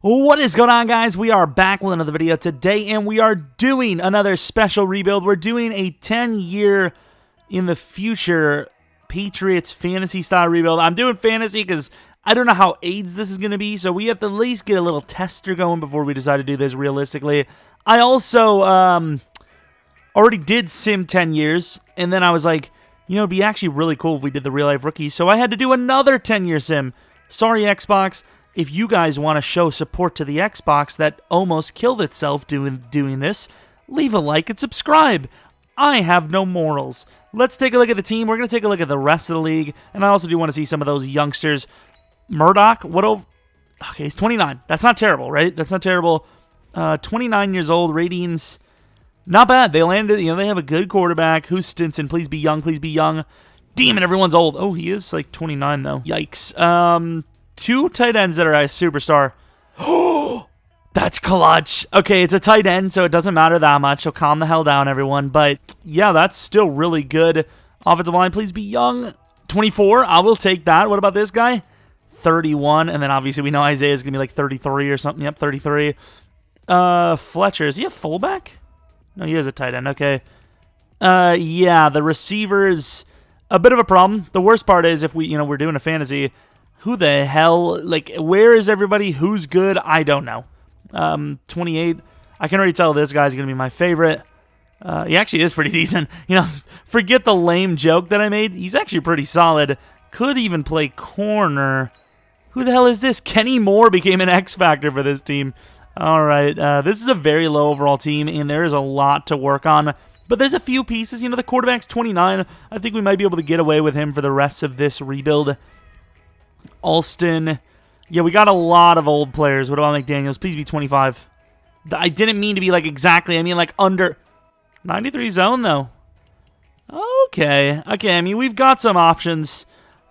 What is going on, guys? We are back with another video today, and we are doing another special rebuild. We're doing a 10-year in the future Patriots fantasy style rebuild. I'm doing fantasy because I don't know how AIDS this is going to be, so we have to at least get a little tester going before we decide to do this realistically. I also already did Sim 10 years, and then I was like, you know, it'd be actually really cool if we did the real-life rookie, so I had to do another 10-year Sim. Sorry, Xbox. If you guys want to show support to the Xbox that almost killed itself doing this, leave a like and subscribe. I have no morals. Let's take a look at the team. We're going to take a look at the rest of the league, and I also do want to see some of those youngsters. Murdoch, okay, he's 29. That's not terrible, right? That's not terrible. 29 years old, ratings, not bad. They landed, you know, they have a good quarterback. Who's Stinson? Please be young, please be young. Damn it, everyone's old. Oh, he is like 29, though. Yikes. Two tight ends that are a superstar. Oh, that's clutch. Okay, it's a tight end, so it doesn't matter that much. So calm the hell down, everyone. But yeah, that's still really good. Offensive line, please be young. 24, I will take that. What about this guy? 31, and then obviously we know Isaiah's going to be like 33 or something. Yep, 33. Fletcher, is he a fullback? No, he is a tight end. Okay. Yeah, the receiver's a bit of a problem. The worst part is if we're doing a fantasy, who the hell, like, where is everybody? Who's good? I don't know. 28. I can already tell this guy's going to be my favorite. He actually is pretty decent. You know, forget the lame joke that I made. He's actually pretty solid. Could even play corner. Who the hell is this? Kenny Moore became an X factor for this team. All right. This is a very low overall team, and there is a lot to work on. But there's a few pieces. You know, the quarterback's 29. I think we might be able to get away with him for the rest of this rebuild. Alston. Yeah, we got a lot of old players. What about McDaniels? Please be 25. I didn't mean to be like exactly. I mean like under 93 zone, though. Okay. Okay, I mean, we've got some options.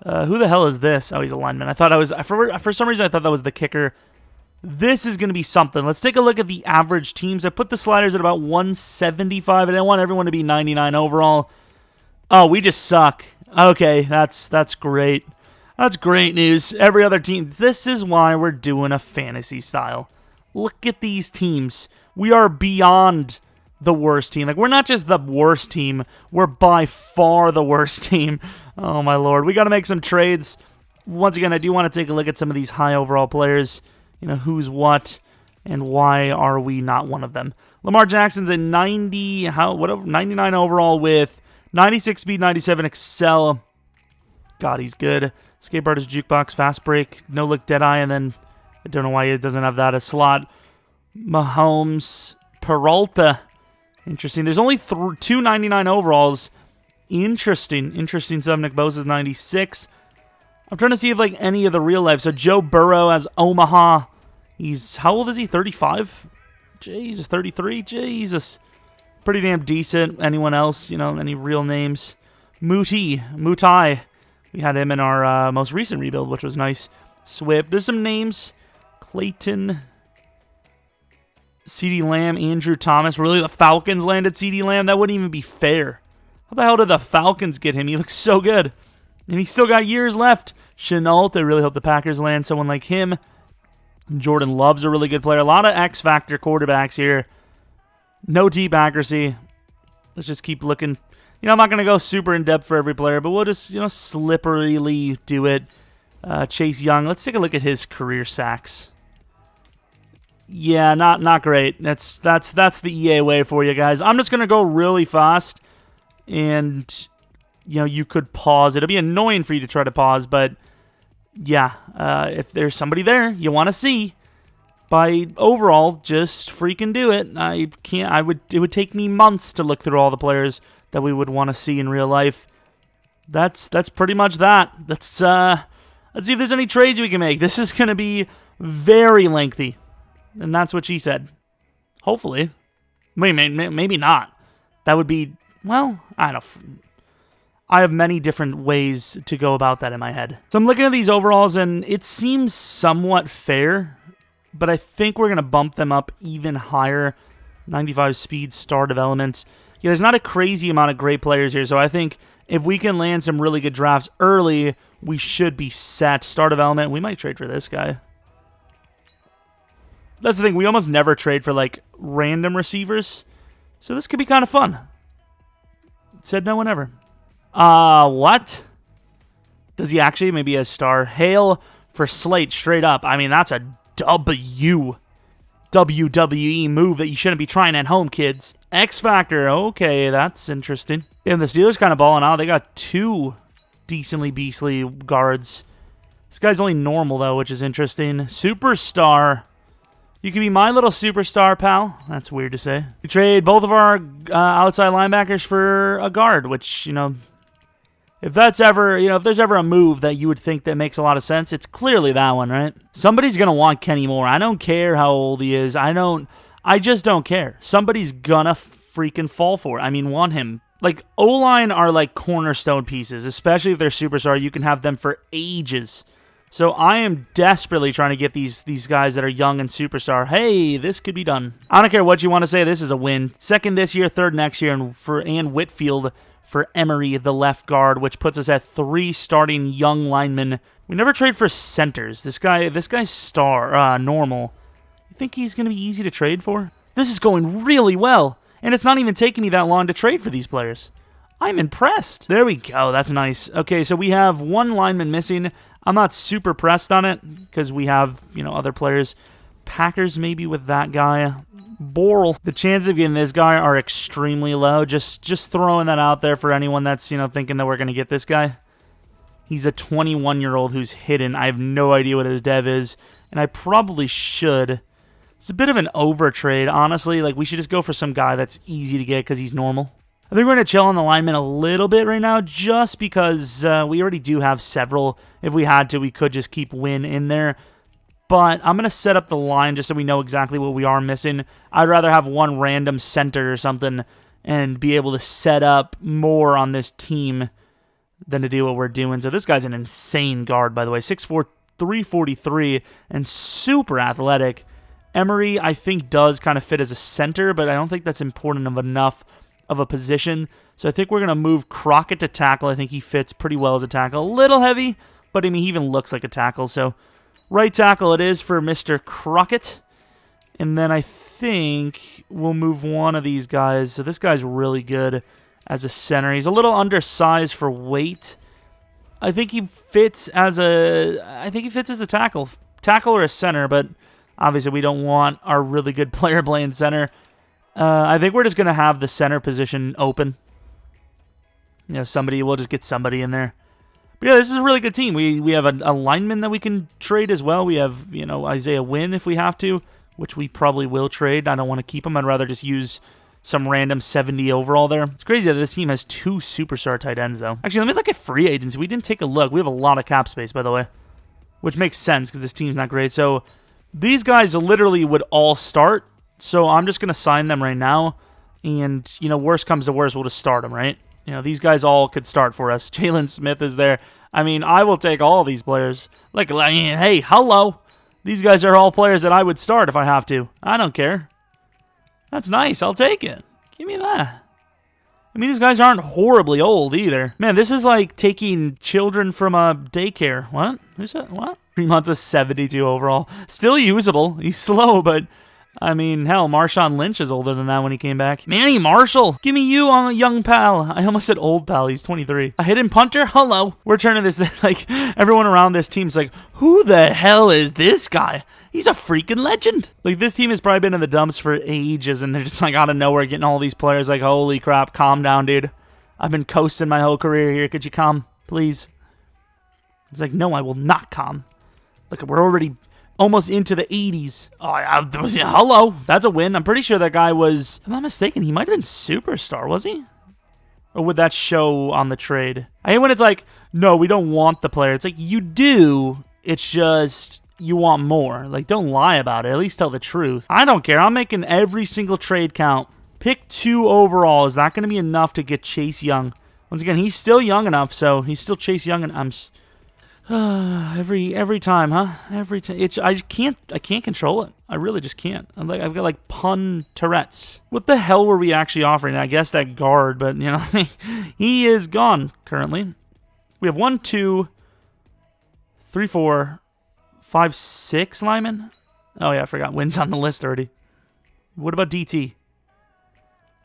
Who the hell is this? Oh, he's a lineman. I thought I was... For some reason, I thought that was the kicker. This is going to be something. Let's take a look at the average teams. I put the sliders at about 175, and I want everyone to be 99 overall. Oh, we just suck. Okay, that's great. That's great news. Every other team. This is why we're doing a fantasy style. Look at these teams. We are beyond the worst team. Like, we're not just the worst team. We're by far the worst team. Oh, my Lord. We got to make some trades. Once again, I do want to take a look at some of these high overall players. You know, who's what and why are we not one of them. Lamar Jackson's a 99 overall with 96 speed, 97 excel. God, he's good. Escape artist, jukebox, fast break, no look, dead eye, and then I don't know why it doesn't have that as slot. Mahomes, Peralta, interesting. There's only 299 overalls. Interesting stuff. Nick Bosa's 96. I'm trying to see if like any of the real life. So Joe Burrow as Omaha. He's how old is he? 35. Jesus, 33. Jesus, pretty damn decent. Anyone else? You know, any real names? Mutai. We had him in our most recent rebuild, which was nice. Swift. There's some names. Clayton. CeeDee Lamb. Andrew Thomas. Really, the Falcons landed CeeDee Lamb? That wouldn't even be fair. How the hell did the Falcons get him? He looks so good. And he's still got years left. Chenault. I really hope the Packers land someone like him. Jordan Love's a really good player. A lot of X-Factor quarterbacks here. No deep accuracy. Let's just keep looking. You know, I'm not going to go super in-depth for every player, but we'll just, you know, slipperily do it. Chase Young. Let's take a look at his career sacks. Yeah, not great. That's the EA way for you guys. I'm just going to go really fast, and, you know, you could pause. It'll be annoying for you to try to pause, but, yeah, if there's somebody there you want to see, by overall, just freaking do it. It would take me months to look through all the players that we would want to see in real life. That's pretty much that. Let's see if there's any trades we can make. This is going to be very lengthy, and that's what she said. Hopefully. Maybe not. That would be, well, I don't know. I have many different ways to go about that in my head. So I'm looking at these overalls, and it seems somewhat fair, but I think we're going to bump them up even higher. 95 speed, star development. Yeah, there's not a crazy amount of great players here, so I think if we can land some really good drafts early, we should be set. Star development, we might trade for this guy. That's the thing. We almost never trade for, like, random receivers. So this could be kind of fun. Said no one ever. What? Does he actually? Maybe a star. Hail for Slate straight up. I mean, that's a WWE move that you shouldn't be trying at home, kids. X Factor. Okay, that's interesting. And the Steelers kind of balling out. They got 2 decently beastly guards. This guy's only normal, though, which is interesting. Superstar. You can be my little superstar, pal. That's weird to say. We trade both of our outside linebackers for a guard, which, you know, if that's ever, if there's ever a move that you would think that makes a lot of sense, it's clearly that one, right? Somebody's going to want Kenny Moore. I don't care how old he is. I just don't care. Somebody's gonna freaking fall for it. I mean, want him. Like, O-line are like cornerstone pieces, especially if they're superstar. You can have them for ages. So I am desperately trying to get these guys that are young and superstar. Hey, this could be done. I don't care what you want to say. This is a win. 2nd this year, 3rd next year, and Whitfield for Emery, the left guard, which puts us at 3 starting young linemen. We never trade for centers. This guy's star, normal. You think he's going to be easy to trade for? This is going really well, and it's not even taking me that long to trade for these players. I'm impressed. There we go. That's nice. Okay, so we have 1 lineman missing. I'm not super pressed on it because we have, other players. Packers maybe with that guy. Borrell. The chances of getting this guy are extremely low. Just throwing that out there for anyone that's, thinking that we're going to get this guy. He's a 21-year-old who's hidden. I have no idea what his dev is, and I probably should. It's a bit of an overtrade, honestly. Like, we should just go for some guy that's easy to get because he's normal. I think we're going to chill on the lineman a little bit right now just because we already do have several. If we had to, we could just keep Win in there. But I'm going to set up the line just so we know exactly what we are missing. I'd rather have 1 random center or something and be able to set up more on this team than to do what we're doing. So this guy's an insane guard, by the way. 6'4", 343, and super athletic. Emery, I think, does kind of fit as a center, but I don't think that's important enough of a position. So I think we're going to move Crockett to tackle. I think he fits pretty well as a tackle. A little heavy, but I mean, he even looks like a tackle. So right tackle it is for Mr. Crockett. And then I think we'll move one of these guys. So this guy's really good as a center. He's a little undersized for weight. I think he fits as a tackle or a center, but obviously we don't want our really good player playing center. I think we're just going to have the center position open. We'll just get somebody in there. But yeah, this is a really good team. We have a lineman that we can trade as well. We have, Isaiah Wynn if we have to, which we probably will trade. I don't want to keep him. I'd rather just use some random 70 overall there. It's crazy that this team has 2 superstar tight ends, though. Actually, let me look at free agency. We didn't take a look. We have a lot of cap space, by the way, which makes sense because this team's not great. So these guys literally would all start. So I'm just going to sign them right now. And, worst comes to worst, we'll just start them, right? These guys all could start for us. Jalen Smith is there. I mean, I will take all of these players. Like, hey, hello. These guys are all players that I would start if I have to. I don't care. That's nice. I'll take it. Give me that. I mean, these guys aren't horribly old either. Man, this is like taking children from a daycare. What? Who said what? 3 months of 72 overall. Still usable. He's slow, but I mean, hell, Marshawn Lynch is older than that when he came back. Manny Marshall, give me you on a young pal. I almost said old pal. He's 23. A hidden punter? Hello. We're turning this, like, everyone around this team's like, who the hell is this guy? He's a freaking legend. Like, this team has probably been in the dumps for ages, and they're just, like, out of nowhere getting all these players. Like, holy crap, calm down, dude. I've been coasting my whole career here. Could you calm, please? He's like, no, I will not calm. Look, we're already almost into the 80s. Oh, hello. That's a win. I'm pretty sure that guy was, if I'm not mistaken, he might have been superstar, was he? Or would that show on the trade? I hate when it's like, no, we don't want the player. It's like, you do. It's just, you want more. Like, don't lie about it. At least tell the truth. I don't care. I'm making every single trade count. Pick 2 overall. Is that going to be enough to get Chase Young? Once again, he's still young enough, so he's still Chase Young, and I'm every time, huh? Every time. I can't control it. I really just can't. I've got like pun Tourette's. What the hell were we actually offering? I guess that guard, but he is gone currently. We have 1, 2, 3, 4, 5, 6 linemen. Oh, yeah, I forgot. Wynn's on the list already. What about DT?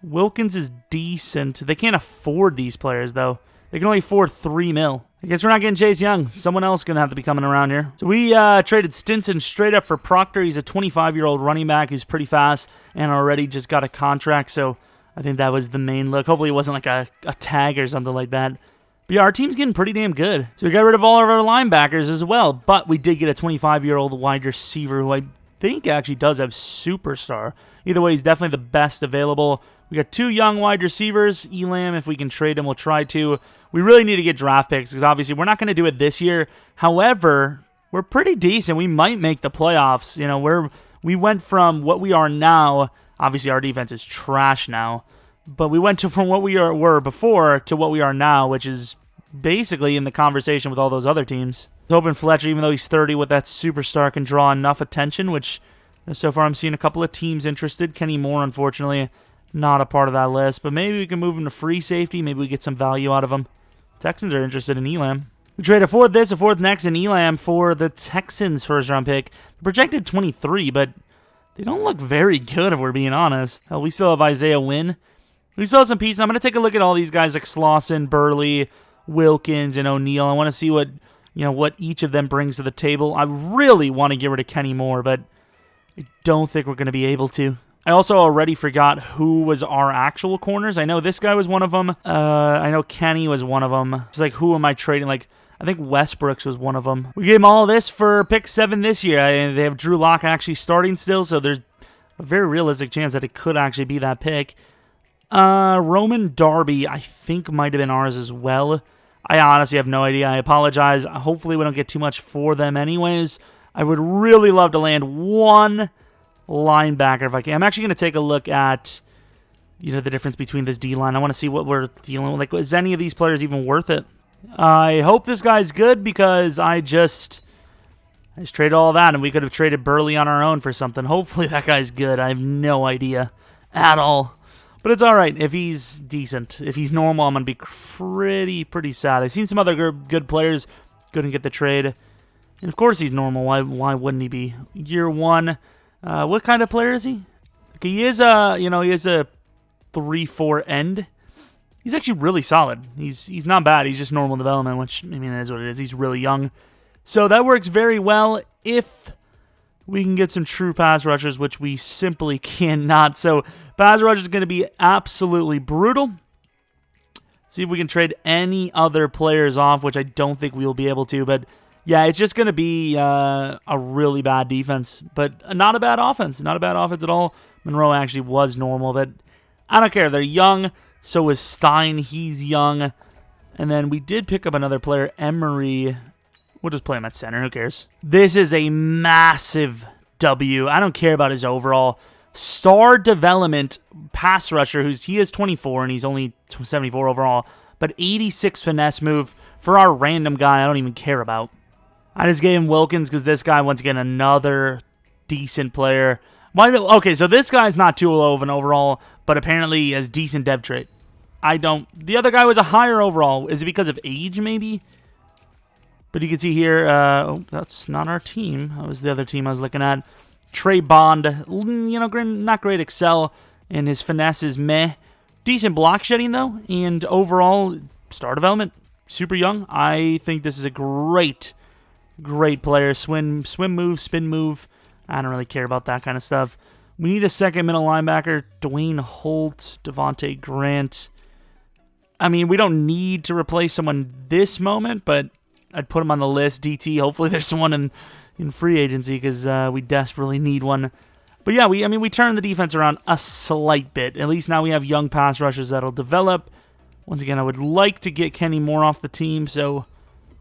Wilkins is decent. They can't afford these players, though. They can only afford $3 million. I guess we're not getting Chase Young. Someone else going to have to be coming around here. So we traded Stinson straight up for Proctor. He's a 25-year-old running back who's pretty fast and already just got a contract. So I think that was the main look. Hopefully it wasn't like a tag or something like that. But yeah, our team's getting pretty damn good. So we got rid of all of our linebackers as well. But we did get a 25-year-old wide receiver who I think actually does have superstar. Either way, he's definitely the best available. We got 2 young wide receivers. Elam, if we can trade him, we'll try to. We really need to get draft picks because obviously we're not going to do it this year. However, we're pretty decent. We might make the playoffs. You know, we went from what we are now. Obviously, our defense is trash now. But we went from what we were before to what we are now, which is basically in the conversation with all those other teams. Hoping Fletcher, even though he's 30 with that superstar, can draw enough attention, which so far I'm seeing a couple of teams interested. Kenny Moore, unfortunately, not a part of that list. But maybe we can move him to free safety. Maybe we get some value out of him. Texans are interested in Elam. We trade a fourth next, and Elam for the Texans' first-round pick. Projected 23, but they don't look very good if we're being honest. Hell, we still have Isaiah Wynn. We still have some pieces. I'm going to take a look at all these guys like Slauson, Burley, Wilkins, and O'Neal. I want to see what each of them brings to the table. I really want to get rid of Kenny Moore, but I don't think we're going to be able to. I also already forgot who was our actual corners. I know this guy was one of them. I know Kenny was one of them. It's like, who am I trading? Like, I think Westbrooks was one of them. We gave him all of this for pick 7 this year. They have Drew Lock actually starting still, so there's a very realistic chance that it could actually be that pick. Roman Darby, I think, might have been ours as well. I honestly have no idea. I apologize. Hopefully we don't get too much for them anyways. I would really love to land one linebacker if I can. I'm actually going to take a look at, the difference between this D-line. I want to see what we're dealing with. Like, is any of these players even worth it? I hope this guy's good because I just traded all that, and we could have traded Burley on our own for something. Hopefully that guy's good. I have no idea at all. But it's all right if he's decent. If he's normal, I'm going to be pretty sad. I've seen some other good players couldn't get the trade. And of course he's normal. Why wouldn't he be? Year 1. What kind of player is he? Okay, he is a 3-4 end. He's actually really solid. He's not bad. He's just normal development, which, I mean, it is what it is. He's really young. So that works very well if we can get some true pass rushers, which we simply cannot. So pass rush is going to be absolutely brutal. See if we can trade any other players off, which I don't think we will be able to. But yeah, it's just going to be a really bad defense, but not a bad offense. Not a bad offense at all. Monroe actually was normal, but I don't care. They're young. So is Stein. He's young. And then we did pick up another player, Emery. We'll just play him at center. Who cares? This is a massive W. I don't care about his overall. Star development pass rusher, he is 24 and he's only 74 overall, but 86 finesse move for our random guy I don't even care about. I just gave him Wilkins because this guy, once again, another decent player. Okay, so this guy's not too low of an overall, but apparently he has decent dev trait. The other guy was a higher overall. Is it because of age, maybe? But you can see here, that's not our team. That was the other team I was looking at. Trey Bond, not great Excel, and his finesse is meh. Decent block shedding, though, and overall, star development, super young. I think this is a great player. Swim move, spin move. I don't really care about that kind of stuff. We need a second middle linebacker. Dwayne Holt, Devontae Grant. I mean, we don't need to replace someone this moment, but I'd put him on the list. DT, hopefully there's someone in free agency because we desperately need one. But yeah, we turned the defense around a slight bit. At least now we have young pass rushers that'll develop. Once again, I would like to get Kenny Moore off the team, so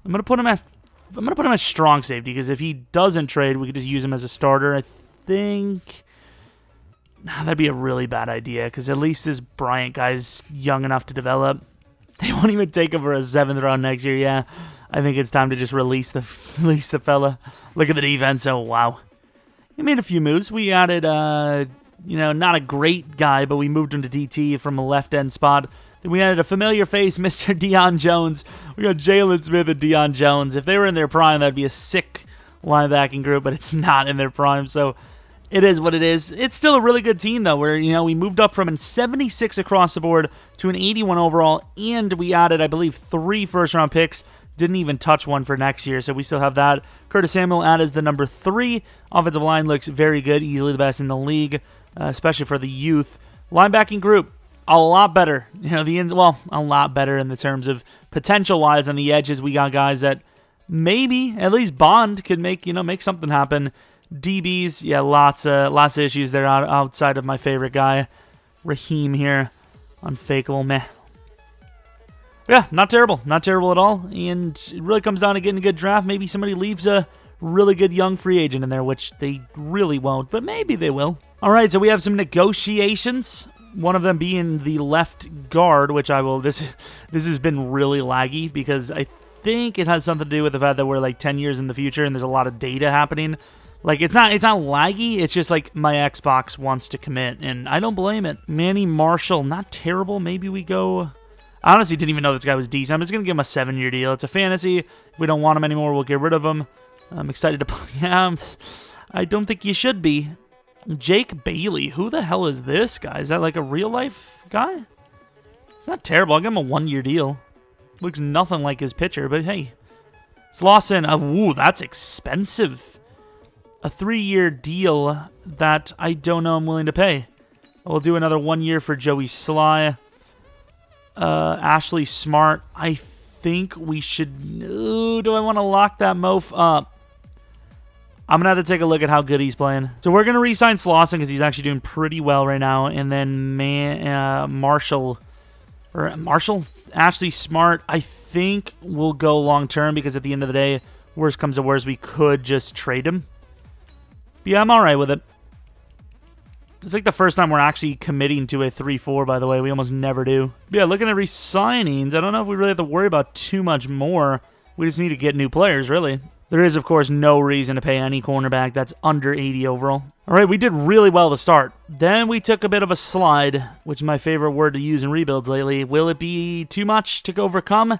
I'm gonna put him at strong safety because if he doesn't trade, we could just use him as a starter. I think that'd be a really bad idea because at least this Bryant guy's young enough to develop. They won't even take him for a 7th round next year. Yeah, I think it's time to just release the fella. Look at the defense. Oh, wow. We made a few moves. We added, not a great guy, but we moved him to DT from a left end spot. Then we added a familiar face, Mr. Deion Jones. We got Jalen Smith and Deion Jones. If they were in their prime, that'd be a sick linebacking group, but it's not in their prime, so it is what it is. It's still a really good team, though, where, we moved up from a 76 across the board to an 81 overall, and we added, I believe, 3 first-round picks. Didn't even touch one for next year, so we still have that. Curtis Samuel added as the number 3. Offensive line looks very good, easily the best in the league, especially for the youth. Linebacking group, a lot better. A lot better in the terms of potential-wise on the edges. We got guys that maybe, at least Bond, could make something happen. DBs, yeah, lots of issues there outside of my favorite guy, Raheem here. Unfakeable, meh. Yeah, not terrible. Not terrible at all. And it really comes down to getting a good draft. Maybe somebody leaves a really good young free agent in there, which they really won't, but maybe they will. All right, so we have some negotiations. One of them being the left guard, which I will... This has been really laggy because I think it has something to do with the fact that we're like 10 years in the future and there's a lot of data happening. Like, it's not laggy, it's just like my Xbox wants to commit, and I don't blame it. Manny Marshall, not terrible. Maybe we go... I honestly didn't even know this guy was decent. I'm just going to give him a 7-year deal. It's a fantasy. If we don't want him anymore, we'll get rid of him. I'm excited to play. Yeah, I don't think you should be. Jake Bailey. Who the hell is this guy? Is that like a real-life guy? It's not terrible. I'll give him a 1-year deal. Looks nothing like his pitcher, but hey. Slauson. Ooh, that's expensive. A 3-year deal that I don't know I'm willing to pay. We'll do another 1 year for Joey Sly. Ashley Smart. I think we should... Ooh, do I want to lock that mof up? I'm going to have to take a look at how good he's playing. So we're going to re-sign Slauson because he's actually doing pretty well right now. And then Marshall, Ashley Smart, I think will go long-term because at the end of the day, worst comes to worst, we could just trade him. But yeah, I'm all right with it. It's like the first time we're actually committing to a 3-4, by the way. We almost never do. But yeah, looking at re-signings, I don't know if we really have to worry about too much more. We just need to get new players, really. There is, of course, no reason to pay any cornerback that's under 80 overall. All right, we did really well to start. Then we took a bit of a slide, which is my favorite word to use in rebuilds lately. Will it be too much to overcome?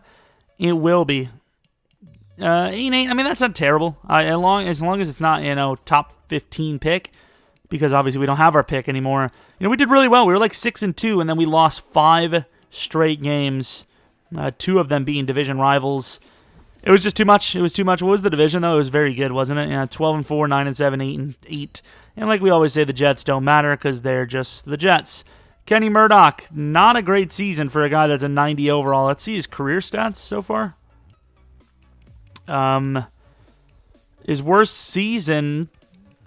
It will be. 8-8, I mean, that's not terrible. As long as it's not, top 15 pick. Because obviously we don't have our pick anymore. We did really well. We were like 6-2, and then we lost 5 straight games. 2 of them being division rivals. It was just too much. It was too much. What was the division, though? It was very good, wasn't it? 12-4, 9-7, 8-8. And like we always say, the Jets don't matter because they're just the Jets. Kenny Murdoch, not a great season for a guy that's a 90 overall. Let's see his career stats so far. His worst season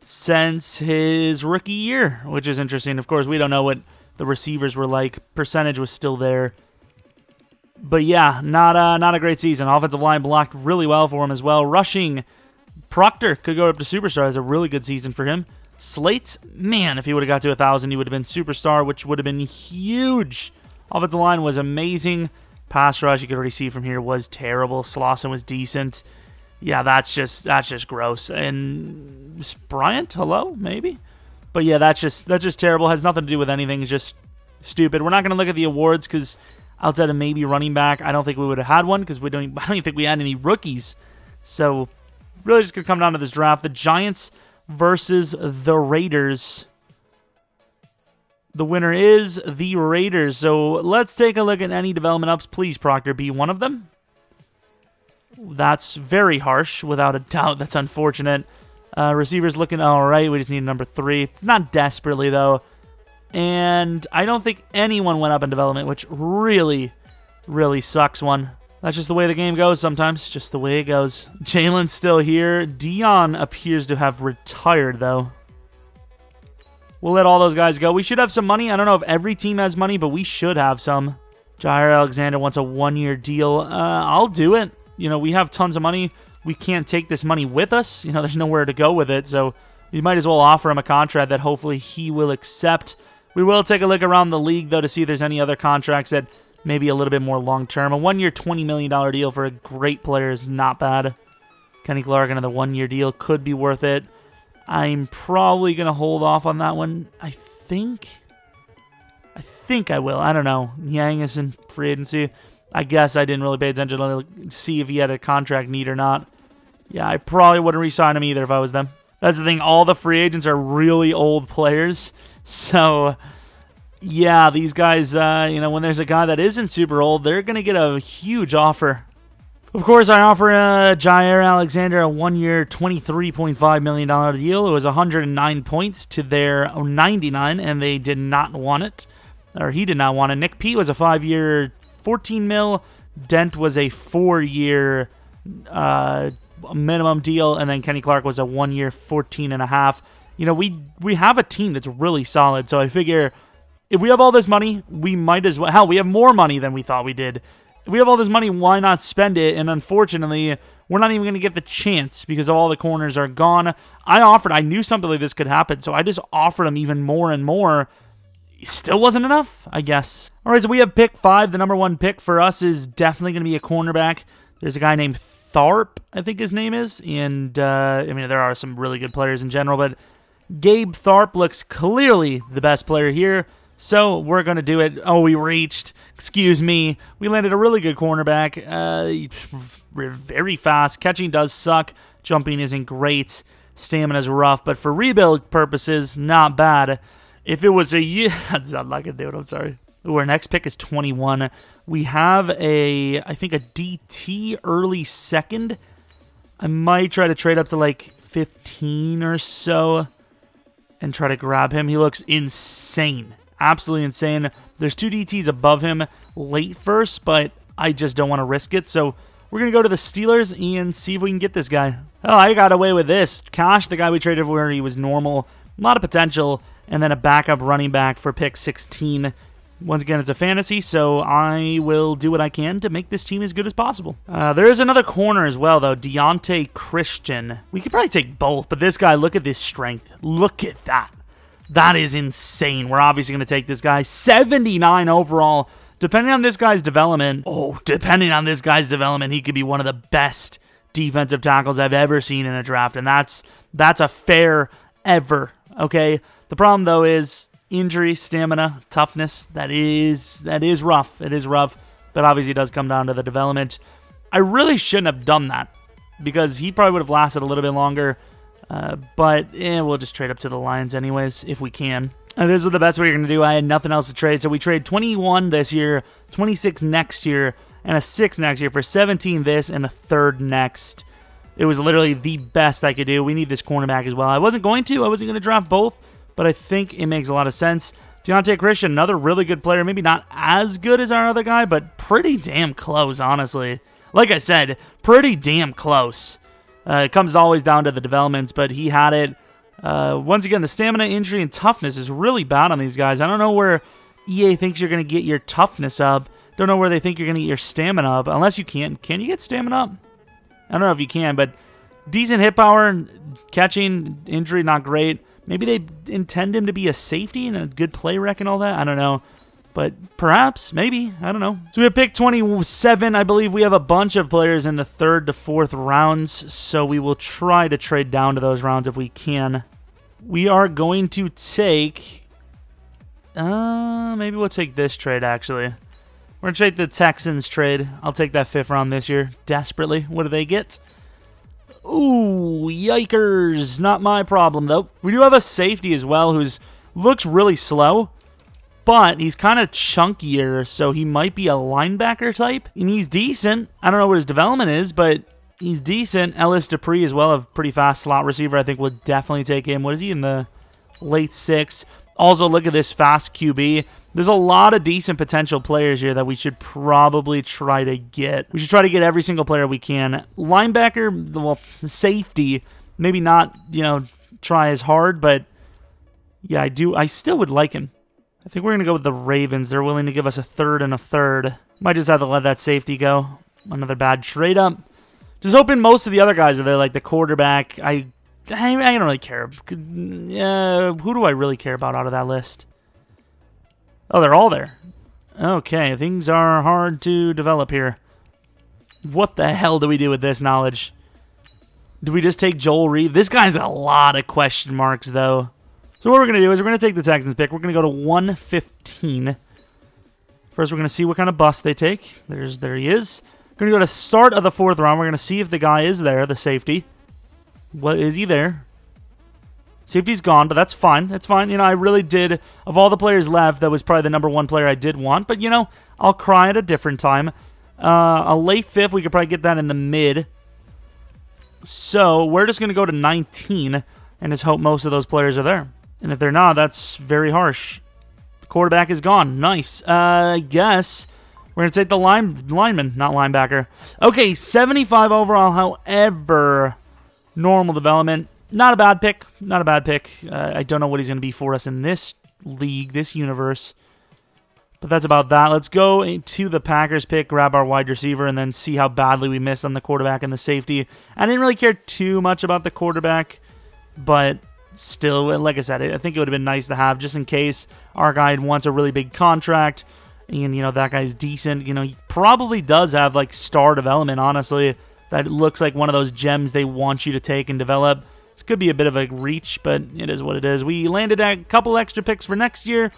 since his rookie year, which is interesting. Of course, we don't know what the receivers were like. Percentage was still there. But yeah, not a great season. Offensive line blocked really well for him as well. Rushing, Proctor could go up to superstar. It's a really good season for him. Slate, man, if he would have got to 1,000, he would have been superstar, which would have been huge. Offensive line was amazing. Pass rush, you could already see from here, was terrible. Slauson was decent. Yeah, that's just gross. And Bryant, hello, maybe? But yeah, that's just terrible. Has nothing to do with anything. It's just stupid. We're not going to look at the awards because outside of maybe running back, I don't think we would have had one because I don't even think we had any rookies. So really just going to come down to this draft. The Giants versus the Raiders. The winner is the Raiders. So let's take a look at any development ups. Please, Proctor, be one of them. That's very harsh, without a doubt. That's unfortunate. Receivers looking all right. We just need number 3. Not desperately, though. And I don't think anyone went up in development, which really, really sucks one. That's just the way the game goes sometimes. Just the way it goes. Jalen's still here. Dion appears to have retired, though. We'll let all those guys go. We should have some money. I don't know if every team has money, but we should have some. Jair Alexander wants a 1-year deal. I'll do it. We have tons of money. We can't take this money with us. There's nowhere to go with it, so we might as well offer him a contract that hopefully he will accept. We will take a look around the league, though, to see if there's any other contracts that may be a little bit more long-term. A 1-year, $20 million deal for a great player is not bad. Kenny Clark, another 1-year deal, could be worth it. I'm probably going to hold off on that one. I think I will. I don't know. Yang is in free agency. I guess I didn't really pay attention to see if he had a contract need or not. Yeah, I probably wouldn't re-sign him either if I was them. That's the thing. All the free agents are really old players. So, yeah, these guys, when there's a guy that isn't super old, they're going to get a huge offer. Of course, I offer Jair Alexander a 1-year, $23.5 million deal. It was 109 points to their 99, and they did not want it. Or he did not want it. Nick P was a 5-year, 14 mil. Dent was a 4-year minimum deal, and then Kenny Clark was a 1-year, 14.5. We have a team that's really solid, so I figure if we have all this money, we might as well. Hell, we have more money than we thought we did. If we have all this money, why not spend it? And unfortunately, we're not even going to get the chance because all the corners are gone. I knew something like this could happen, so I just offered him even more and more. It still wasn't enough, I guess. All right, so we have pick 5. The number 1 pick for us is definitely going to be a cornerback. There's a guy named Tharp, I think his name is. And, there are some really good players in general, but Gabe Tharp looks clearly the best player here. So we're going to do it. Oh, we reached. Excuse me. We landed a really good cornerback. Very fast. Catching does suck. Jumping isn't great. Stamina's rough. But for rebuild purposes, not bad. If it was a year... That's not like a dude. I'm sorry. Ooh, our next pick is 21. We have I think a DT early second. I might try to trade up to like 15 or so and try to grab him. He looks insane. Absolutely insane. There's 2 DTs above him late first, but I just don't want to risk it. So we're going to go to the Steelers and see if we can get this guy. Oh, I got away with this. Cash, the guy we traded for, he was normal. A lot of potential. And then a backup running back for pick 16. Once again, it's a fantasy, so I will do what I can to make this team as good as possible. There is another corner as well, though. Deontay Christian. We could probably take both, but this guy, look at this strength. Look at that. That is insane. We're obviously going to take this guy. 79 overall. Depending on this guy's development, he could be one of the best defensive tackles I've ever seen in a draft, and that's a fair ever, okay? The problem, though, is injury, stamina, toughness. That is rough. It is rough, but obviously it does come down to the development. I really shouldn't have done that because he probably would have lasted a little bit longer. But we'll just trade up to the Lions anyways, if we can. This is the best way you're going to do. I had nothing else to trade, so we trade 21 this year, 26 next year, and a 6 next year for 17 this and a 3rd next. It was literally the best I could do. We need this cornerback as well. I wasn't going to draft both, but I think it makes a lot of sense. Deontay Christian, another really good player. Maybe not as good as our other guy, but pretty damn close, honestly. Like I said, pretty damn close. It comes always down to the developments, but he had it. Once again, the stamina, injury, and toughness is really bad on these guys. I don't know where EA thinks you're going to get your toughness up. Don't know where they think you're going to get your stamina up, unless you can. Can you get stamina up? I don't know if you can, but decent hit power, catching, injury, not great. Maybe they intend him to be a safety and a good play rec and all that. I don't know. But perhaps, maybe, I don't know. So we have pick 27. I believe we have a bunch of players in the 3rd to 4th rounds, so we will try to trade down to those rounds if we can. We are going to take... maybe we'll take this trade, actually. We're going to take the Texans trade. I'll take that 5th round this year, desperately. What do they get? Ooh, yikers. Not my problem, though. We do have a safety as well who's looks really slow. But he's kind of chunkier, so he might be a linebacker type. And he's decent. I don't know what his development is, but he's decent. Ellis Dupree as well, a pretty fast slot receiver. I think we'll definitely take him. What is he, in the late 6th? Also, look at this fast QB. There's a lot of decent potential players here that we should probably try to get. We should try to get every single player we can. Linebacker, well, safety, maybe not, try as hard, but yeah, I still would like him. I think we're going to go with the Ravens. They're willing to give us a 3rd and a 3rd. Might just have to let that safety go. Another bad trade up. Just hoping most of the other guys are there, like the quarterback. I don't really care. Who do I really care about out of that list? Oh, they're all there. Okay, things are hard to develop here. What the hell do we do with this knowledge? Do we just take Joel Reed? This guy's a lot of question marks, though. So what we're going to do is we're going to take the Texans pick. We're going to go to 115. First, we're going to see what kind of bust they take. There he is. Going to go to start of the 4th round. We're going to see if the guy is there, the safety. What is he there? Safety's gone, but that's fine. That's fine. You know, I really did, of all the players left, that was probably the number 1 player I did want. But, you know, I'll cry at a different time. A late 5th, we could probably get that in the mid. So, we're just going to go to 19 and just hope most of those players are there. And if they're not, that's very harsh. The quarterback is gone. Nice. I guess we're going to take the lineman, not linebacker. Okay, 75 overall, however, normal development. Not a bad pick. Not a bad pick. I don't know what he's going to be for us in this league, this universe. But that's about that. Let's go to the Packers pick, grab our wide receiver, and then see how badly we missed on the quarterback and the safety. I didn't really care too much about the quarterback, but still, like I said, I think it would have been nice to have just in case our guy wants a really big contract. And, you know, that guy's decent. You know, he probably does have, like, star development, honestly. That looks like one of those gems they want you to take and develop. This could be a bit of a reach, but it is what it is. We landed a couple extra picks for next year.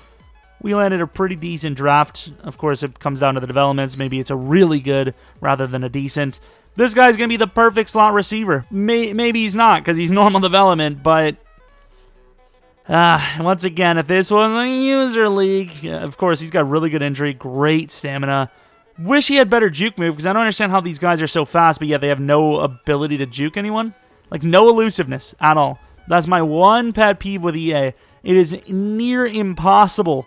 We landed a pretty decent draft. Of course, it comes down to the developments. Maybe it's a really good rather than a decent. This guy's going to be the perfect slot receiver. Maybe he's not because he's normal development, but once again, if this was a user league, of course, he's got really good injury, great stamina. Wish he had better juke move because I don't understand how these guys are so fast, but yet they have no ability to juke anyone. Like, no elusiveness at all. That's my one pet peeve with EA. It is near impossible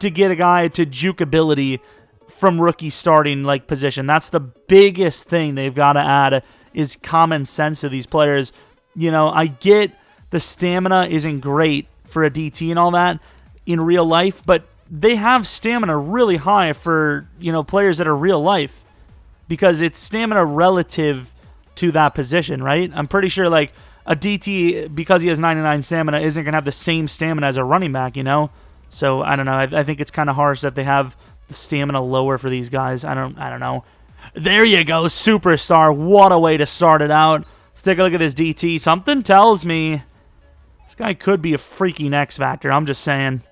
to get a guy to juke ability from rookie starting like position. That's the biggest thing they've got to add is common sense to these players. You know, I get the stamina isn't great for a DT and all that in real life, but they have stamina really high for, you know, players that are real life because it's stamina relative to that position, right? I'm pretty sure like a DT, because he has 99 stamina, isn't going to have the same stamina as a running back, you know? So, I don't know. I think it's kind of harsh that they have the stamina lower for these guys. I don't know. There you go, superstar. What a way to start it out. Let's take a look at this DT. Something tells me this guy could be a freaking X Factor. I'm just saying.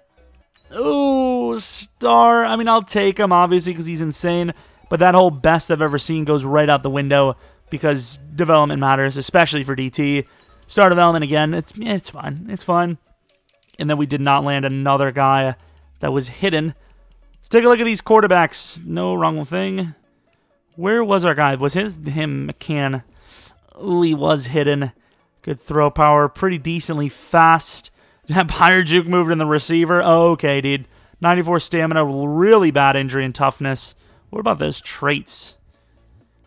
Ooh, star. I mean, I'll take him, obviously, because he's insane. But that whole best I've ever seen goes right out the window because development matters, especially for DT. Star development again. It's fine. It's fine. And then we did not land another guy that was hidden. Let's take a look at these quarterbacks. No, wrong thing. Where was our guy? Was him McCann? Ooh, he was hidden. Good throw power. Pretty decently fast. Have higher juke move than the receiver. Oh, okay, dude. 94 stamina. Really bad injury and toughness. What about those traits?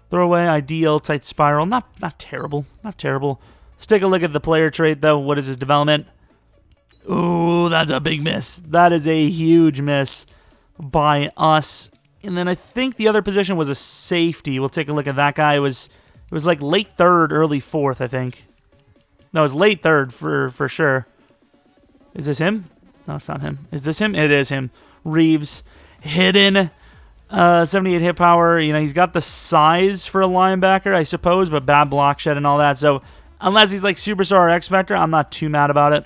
Throwaway, ideal, tight spiral. Not terrible. Not terrible. Let's take a look at the player trait, though. What is his development? Ooh, that's a big miss. That is a huge miss by us. And then I think the other position was a safety. We'll take a look at that guy. It was like late 3rd, early 4th, I think. No, it was late 3rd for sure. Is this him? No, it's not him. Is this him? It is him. Reeves. Hidden. 78 hit power. You know, he's got the size for a linebacker, I suppose, but bad block shed and all that. So, unless he's like Superstar or X Factor, I'm not too mad about it.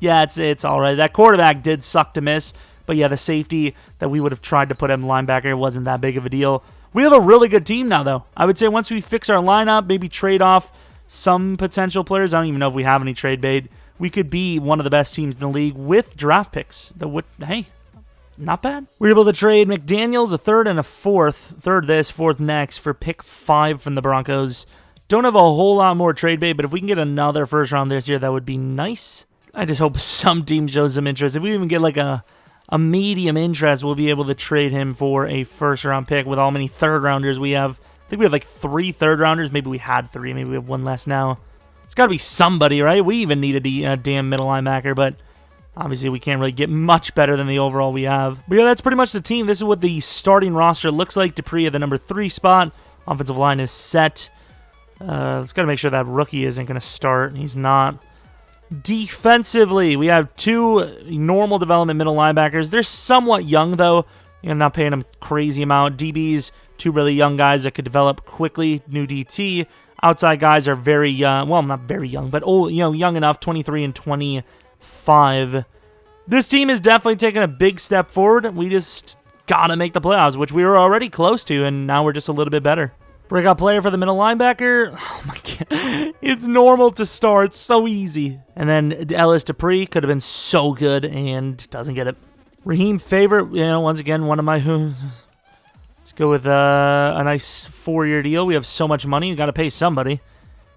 Yeah, it's all right. That quarterback did suck to miss. But yeah, the safety that we would have tried to put him linebacker wasn't that big of a deal. We have a really good team now, though. I would say once we fix our lineup, maybe trade off some potential players. I don't even know if we have any trade bait. We could be one of the best teams in the league with draft picks. Hey, not bad. We were able to trade McDaniels, a 3rd and a 4th. 3rd this, 4th next for pick 5 from the Broncos. Don't have a whole lot more trade bait, but if we can get another first round this year, that would be nice. I just hope some team shows some interest. If we even get like a medium interest, we'll be able to trade him for a first-round pick with how many third-rounders we have. I think we have like 3 third-rounders. Maybe we had 3. Maybe we have 1 less now. It's got to be somebody, right? We even need a damn middle linebacker, but obviously we can't really get much better than the overall we have. But yeah, that's pretty much the team. This is what the starting roster looks like. Dupree at the number 3 spot. Offensive line is set. Let's got to make sure that rookie isn't going to start. He's not. Defensively, we have 2 normal development middle linebackers. They're somewhat young, though. I'm not paying them a crazy amount. DBs, 2 really young guys that could develop quickly. New DT. Outside guys are very young. Well, not very young, but old, young enough, 23 and 25. This team is definitely taking a big step forward. We just got to make the playoffs, which we were already close to, and now we're just a little bit better. Breakout player for the middle linebacker. Oh my god. It's normal to start. So easy. And then Ellis Dupree could have been so good and doesn't get it. Raheem Favorite, once again, one of my... Let's go with a nice 4-year deal. We have so much money. You got to pay somebody.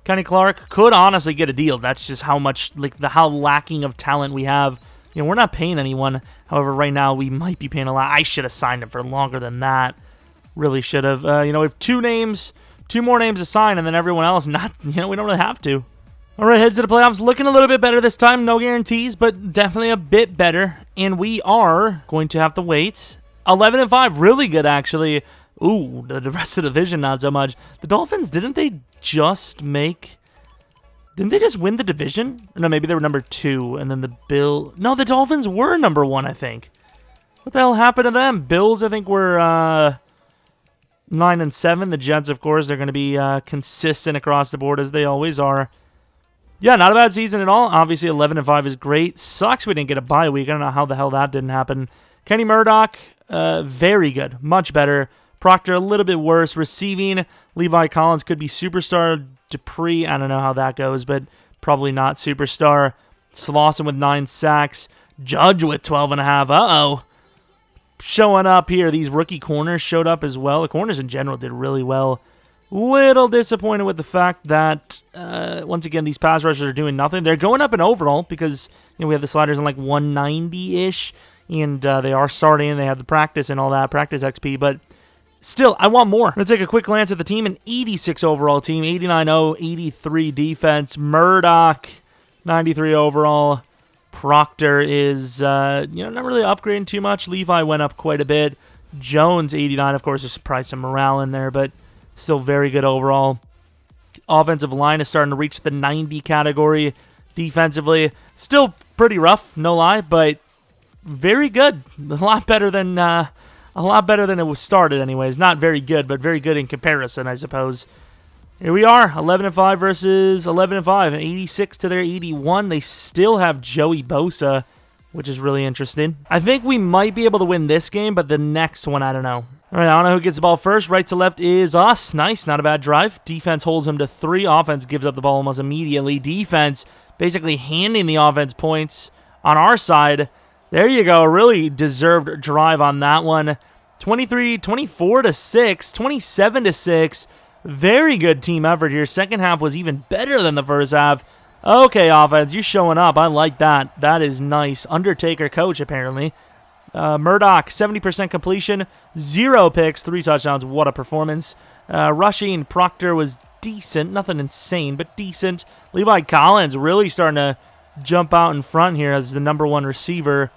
Kenny Clark could honestly get a deal. That's just how much, how lacking of talent we have. We're not paying anyone. However, right now we might be paying a lot. I should have signed him for longer than that. Really should have. We have two more names to sign, and then everyone else not. We don't really have to. All right, heads to the playoffs. Looking a little bit better this time. No guarantees, but definitely a bit better. And we are going to have to wait. 11-5, really good actually. Ooh, the rest of the division not so much. The Dolphins, didn't they just win the division? No, maybe they were number 2, and then the No, the Dolphins were number 1, I think. What the hell happened to them? Bills, I think, were 9-7. The Jets, of course, they're going to be consistent across the board as they always are. Yeah, not a bad season at all. Obviously, 11-5 is great. Sucks we didn't get a bye week. I don't know how the hell that didn't happen. Kenny Murdoch, very good. Much better. Proctor, a little bit worse. Receiving, Levi Collins could be superstar. Dupree, I don't know how that goes, but probably not superstar. Slauson with 9 sacks. Judge with 12.5. Uh-oh. Showing up here. These rookie corners showed up as well. The corners in general did really well. Little disappointed with the fact that, once again, these pass rushers are doing nothing. They're going up in overall because we have the sliders in like 190-ish, and they are starting, and they have the practice and all that, practice XP, but still, I want more. Let's take a quick glance at the team. An 86 overall team, 89-0, 83 defense. Murdoch, 93 overall. Proctor is, not really upgrading too much. Levi went up quite a bit. Jones, 89. Of course, there's probably some morale in there, but still very good overall. Offensive line is starting to reach the 90 category. Defensively, still pretty rough, no lie, but very good. A lot better than it was started anyways. Not very good, but very good in comparison, I suppose. Here we are, 11-5 versus 11-5. 86 to their 81. They still have Joey Bosa, which is really interesting. I think we might be able to win this game, but the next one, I don't know. All right, I don't know who gets the ball first. Right to left is us. Nice, not a bad drive. Defense holds him to 3. Offense gives up the ball almost immediately. Defense basically handing the offense points on our side. There you go. Really deserved drive on that one. 24-6, 27-6. Very good team effort here. Second half was even better than the first half. Okay, offense, you're showing up. I like that. That is nice. Undertaker coach, apparently. Murdoch, 70% completion, 0 picks, 3 touchdowns. What a performance. Rushing, Proctor was decent. Nothing insane, but decent. Levi Collins really starting to jump out in front here as the number 1 receiver.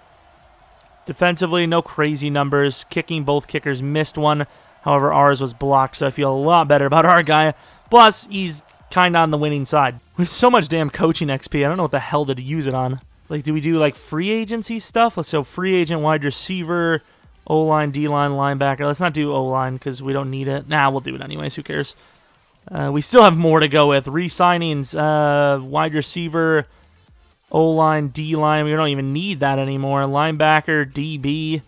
Defensively, no crazy numbers. Kicking, both kickers missed one. However, ours was blocked, so I feel a lot better about our guy. Plus, he's kind of on the winning side. We have so much damn coaching XP. I don't know what the hell to use it on. Like, do we do, like, free agency stuff? So, free agent, wide receiver, O-line, D-line, linebacker. Let's not do O-line because we don't need it. Nah, we'll do it anyways. Who cares? We still have more to go with. Re-signings, wide receiver, O-line, D-line. We don't even need that anymore. Linebacker, DB.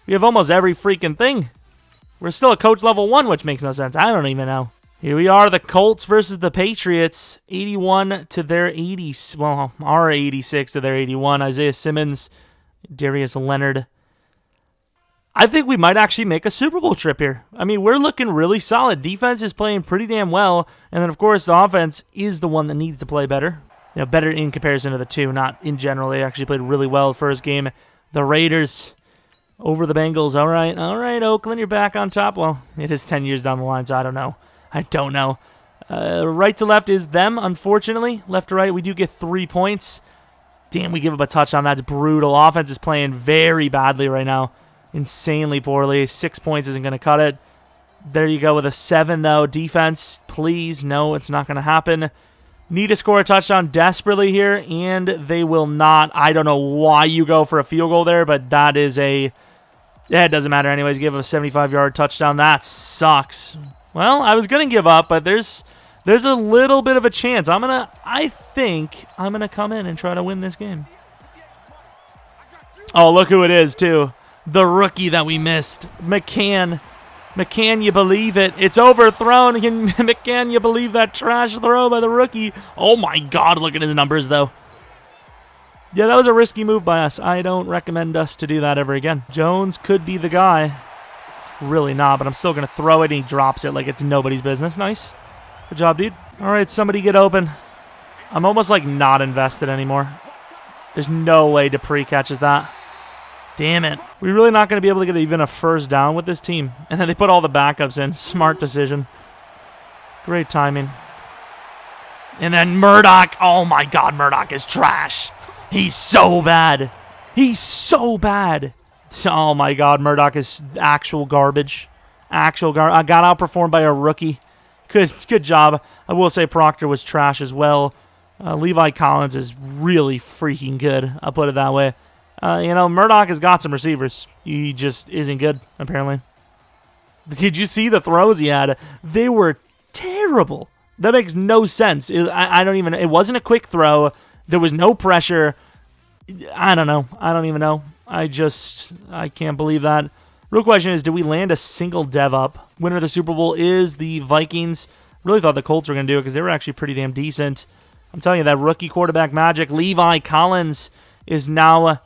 We have almost every freaking thing. We're still a coach level 1, which makes no sense. I don't even know. Here we are, the Colts versus the Patriots. 81 to their 80. Well, our 86 to their 81. Isaiah Simmons, Darius Leonard. I think we might actually make a Super Bowl trip here. I mean, we're looking really solid. Defense is playing pretty damn well. And then, of course, the offense is the one that needs to play better. Better in comparison to the two, not in general. They actually played really well the first game. The Raiders over the Bengals. All right, Oakland, you're back on top. Well, it is 10 years down the line, so I don't know. Right to left is them, unfortunately. Left to right, we do get 3 points. Damn, we give up a touchdown. That's brutal. Offense is playing very badly right now. Insanely poorly. 6 points isn't going to cut it. There you go with a 7, though. Defense, please. No, it's not going to happen. Need to score a touchdown desperately here, and they will not. I don't know why you go for a field goal there, but that is a... Yeah, it doesn't matter anyways. Give a 75-yard touchdown. That sucks. Well, I was going to give up, but there's a little bit of a chance. I think I'm going to come in and try to win this game. Oh, look who it is, too. The rookie that we missed. McCann. McCann, you believe it? It's overthrown. McCann, you believe that trash throw by the rookie? Oh my God, look at his numbers though. Yeah, that was a risky move by us. I don't recommend us to do that ever again. Jones could be the guy. It's really not, but I'm still going to throw it, and he drops it like it's nobody's business. Nice. Good job, dude. All right, somebody get open. I'm almost like not invested anymore. There's no way Dupree catches that. Damn it. We're really not going to be able to get even a first down with this team. And then they put all the backups in. Smart decision. Great timing. And then Murdoch. Oh my God, Murdoch is trash. He's so bad. He's so bad. Oh my God, Murdoch is actual garbage. Actual garbage. I got outperformed by a rookie. Good job. I will say Proctor was trash as well. Levi Collins is really freaking good. I'll put it that way. Murdoch has got some receivers. He just isn't good, apparently. Did you see the throws he had? They were terrible. That makes no sense. It wasn't a quick throw. There was no pressure. I don't know. I don't even know. I can't believe that. Real question is, do we land a single dev up? Winner of the Super Bowl is the Vikings. Really thought the Colts were going to do it because they were actually pretty damn decent. I'm telling you, that rookie quarterback magic. Levi Collins is now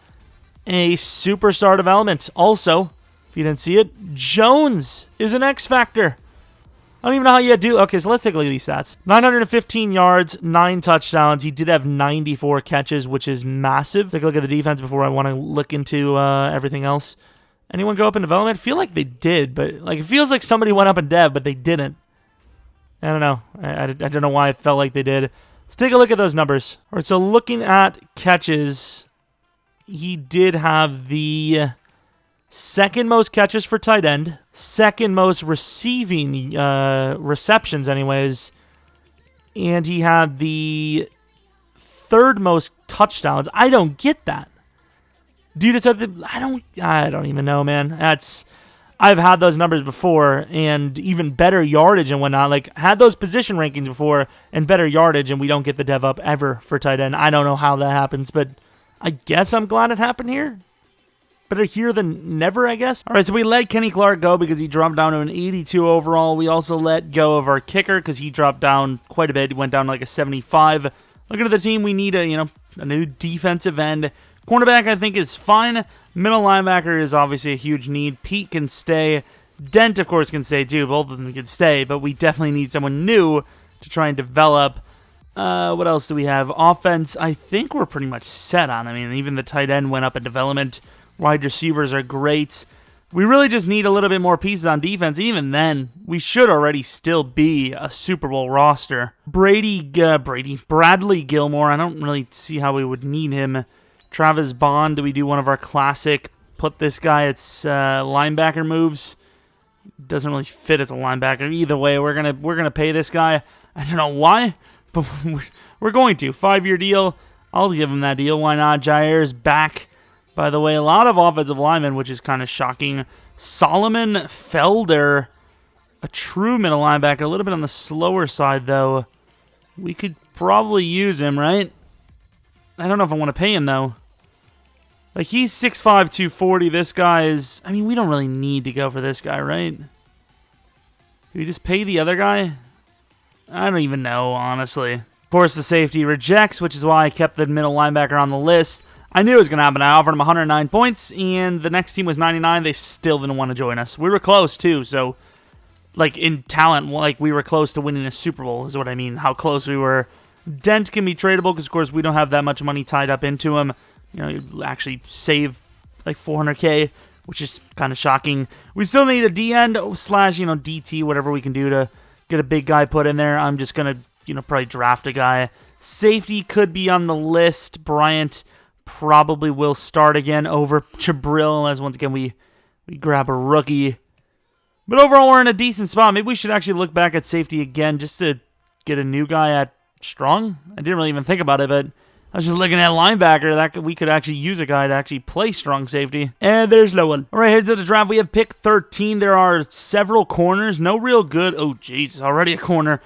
a superstar development. Also, if you didn't see it, Jones is an X Factor. I don't even know how you do. Okay, so let's take a look at these stats. 915 yards, 9 touchdowns. He did have 94 catches, which is massive. Take a look at the defense before I want to look into everything else. Anyone go up in development? I feel like they did, but it feels like somebody went up in dev, but they didn't. I don't know. I don't know why I felt like they did. Let's take a look at those numbers. All right, so looking at catches, he did have the second most catches for tight end, second most receiving receptions anyways, and he had the third most touchdowns. I don't get that. Dude, it's I don't even know, man. I've had those numbers before, and even better yardage and whatnot. Had those position rankings before and better yardage, and we don't get the dev up ever for tight end. I don't know how that happens, but I guess I'm glad it happened here. Better here than never, I guess. All right, so we let Kenny Clark go because he dropped down to an 82 overall. We also let go of our kicker because he dropped down quite a bit. He went down like a 75. Looking at the team, we need a new defensive end. Cornerback, I think, is fine. Middle linebacker is obviously a huge need. Pete can stay. Dent, of course, can stay too. Both of them can stay, but we definitely need someone new to try and develop. What else do we have? Offense, I think we're pretty much set on. I mean, even the tight end went up in development. Wide receivers are great. We really just need a little bit more pieces on defense. Even then, we should already still be a Super Bowl roster. Bradley Gilmore, I don't really see how we would need him. Travis Bond, do we do one of our classic, put this guy at linebacker moves? Doesn't really fit as a linebacker. Either way, we're gonna pay this guy. I don't know why, but we're going to. 5-year deal. I'll give him that deal. Why not? Jair's back. By the way, a lot of offensive linemen, which is kind of shocking. Solomon Felder, a true middle linebacker. A little bit on the slower side, though. We could probably use him, right? I don't know if I want to pay him, though. He's 6'5", 240. This guy is... I mean, we don't really need to go for this guy, right? Do we just pay the other guy? I don't even know, honestly. Of course, the safety rejects, which is why I kept the middle linebacker on the list. I knew it was going to happen. I offered him 109 points, and the next team was 99. They still didn't want to join us. We were close, too, so... in talent, we were close to winning a Super Bowl, is what I mean. How close we were. Dent can be tradable, because, of course, we don't have that much money tied up into him. You actually save, 400K, which is kind of shocking. We still need a D-end / DT, whatever we can do to get a big guy put in there. I'm just going to, probably draft a guy. Safety could be on the list. Bryant probably will start again over Jabril, as once again we grab a rookie. But overall, we're in a decent spot. Maybe we should actually look back at safety again just to get a new guy at strong. I didn't really even think about it, but I was just looking at linebacker. That we could actually use a guy to actually play strong safety. And there's no one. All right, here's to the draft. We have pick 13. There are several corners. No real good. Oh, Jesus, already a corner.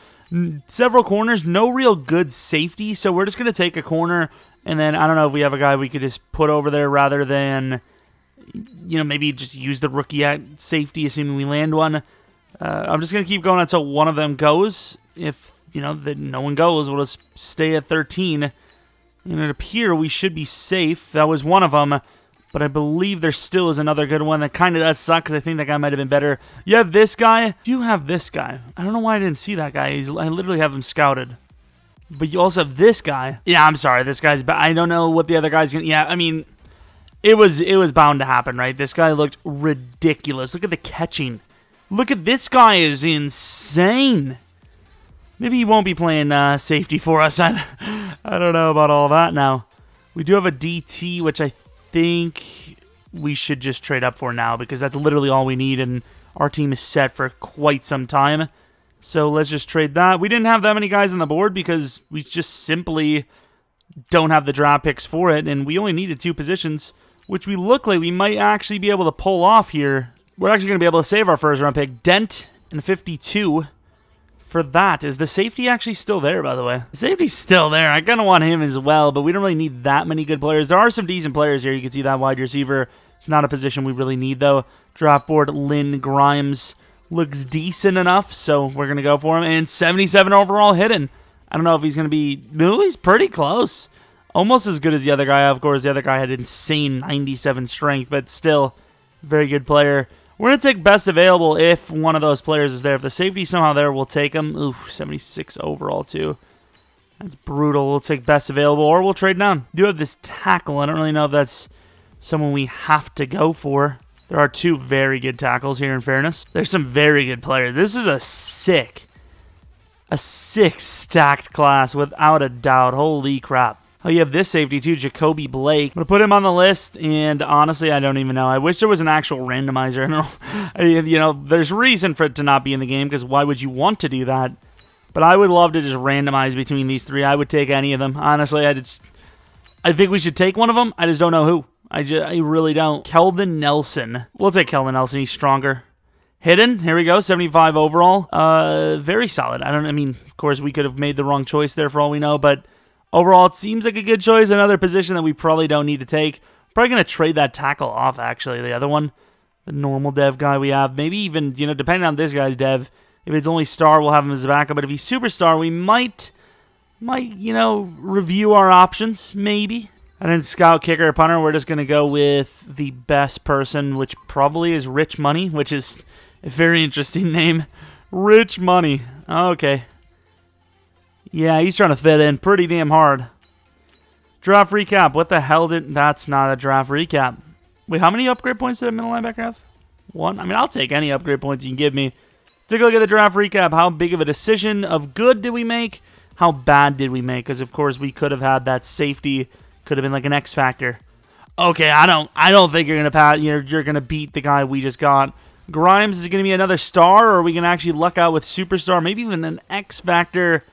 Several corners. No real good safety. So we're just going to take a corner. And then I don't know if we have a guy we could just put over there rather than, maybe just use the rookie at safety, assuming we land one. I'm just going to keep going until one of them goes. If, no one goes, we'll just stay at 13. And it appears we should be safe. That was one of them. But I believe there still is another good one that kind of does suck because I think that guy might have been better. You have this guy. You have this guy. I don't know why I didn't see that guy. I literally have him scouted. But you also have this guy. Yeah, I'm sorry. This guy's bad. I don't know what the other guy's going to... Yeah, I mean, it was bound to happen, right? This guy looked ridiculous. Look at the catching. Look at this guy is insane. Maybe he won't be playing safety for us. I don't know about all that now. We do have a DT, which I think we should just trade up for now because that's literally all we need, and our team is set for quite some time. So let's just trade that. We didn't have that many guys on the board because we just simply don't have the draft picks for it, and we only needed 2 positions, which we look like we might actually be able to pull off here. We're actually going to be able to save our first round pick. Dent and 52 for that. Is the safety actually still there, by the way? The safety's still there. I kind of want him as well, but we don't really need that many good players. There are some decent players here. You can see that wide receiver. It's not a position we really need, though. Draft board, Lynn Grimes looks decent enough, so we're going to go for him. And 77 overall hidden. I don't know if he's going to be... No, he's pretty close. Almost as good as the other guy. Of course, the other guy had insane 97 strength, but still, very good player. We're going to take best available if one of those players is there. If the safety's somehow there, we'll take him. Ooh, 76 overall, too. That's brutal. We'll take best available, or we'll trade down. We do have this tackle. I don't really know if that's someone we have to go for. There are 2 very good tackles here, in fairness. There's some very good players. This is a sick stacked class, without a doubt. Holy crap. Oh, you have this safety, too, Jacoby Blake. I'm going to put him on the list, and honestly, I don't even know. I wish there was an actual randomizer. I don't know. There's reason for it to not be in the game, because why would you want to do that? But I would love to just randomize between these 3. I would take any of them. Honestly, I think we should take one of them. I just don't know who. I really don't. Keldon Nelson. We'll take Keldon Nelson. He's stronger. Hidden. Here we go. 75 overall. Very solid. Of course, we could have made the wrong choice there for all we know, but overall, it seems like a good choice. Another position that we probably don't need to take. Probably going to trade that tackle off, actually. The other one. The normal dev guy we have. Maybe even, depending on this guy's dev, if it's only star, we'll have him as a backup. But if he's superstar, we might, review our options, maybe. And then scout, kicker, punter, we're just going to go with the best person, which probably is Rich Money, which is a very interesting name. Rich Money. Okay. Yeah, he's trying to fit in pretty damn hard. Draft recap. What the hell That's not a draft recap. Wait, how many upgrade points did a middle linebacker have? 1? I'll take any upgrade points you can give me. Take a look at the draft recap. How big of a decision of good did we make? How bad did we make? Because, of course, we could have had that safety. Could have been like an X factor. Okay, I don't think you're gonna beat the guy we just got. Grimes is gonna be another star, or are we gonna actually luck out with superstar? Maybe even an X factor